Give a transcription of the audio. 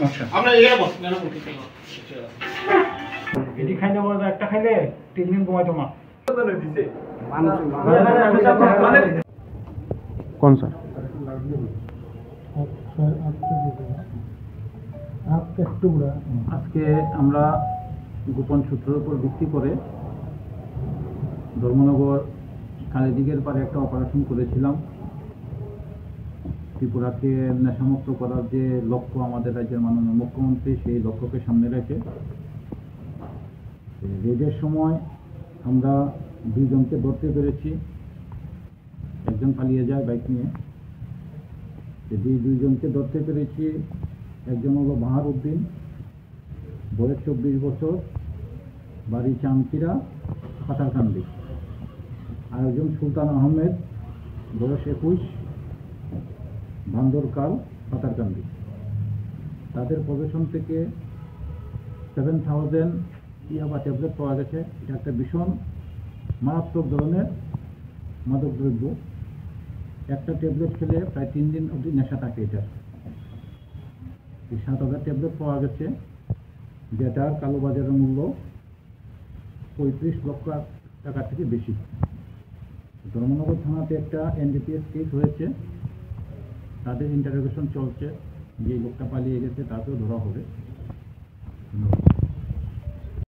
আচ্ছা আমরা এরা বস কেন বলতে চাই এটি খাইলে বড় একটা খাইলে 3 দিন ঘুমাইতো না कौन सा আজকে আমরা গোপন সূত্রের উপর ভিত্তি করে ধর্মনগর কালীদিঘির পারে একটা অপারেশন করেছিলাম। ত্রিপুরাকে নেশামুক্ত করার যে লক্ষ্য আমাদের রাজ্যের মাননীয় মুখ্যমন্ত্রী, সেই লক্ষ্যকে সামনে রেখে রেডের সময় আমরা 2 জনকে ধরতে পেরেছি। একজন পালিয়ে যায় বাইক নিয়ে। যে 2 জনকে ধরতে পেরেছি, একজন হলো বাহার উদ্দিন, বয়স 24 বছর, বাড়ি চামকিরা, পাতারকান্দি। আর একজন সুলতান আহমেদ, বয়স 21, বান্দরকাল, পাতারকান্দি। তাদের প্রবেশন থেকে 7000 ইয়াবা ট্যাবলেট পাওয়া গেছে। এটা একটা ভীষণ মারাত্মক ধরনের মাদকদ্রব্য। একটা ট্যাবলেট খেলে প্রায় 3 দিন অবধি নেশা থাকে। এটা 7000 ট্যাবলেট পাওয়া গেছে, যেটার কালোবাজারের মূল্য 35 লক্ষ টাকা থেকে বেশি। ধর্মনগর থানাতে একটা NDPS কেস হয়েছে, তাদের ইন্টারোগেশন চলছে। যে লোকটা পালিয়ে গেছে তাকেও ধরা হবে।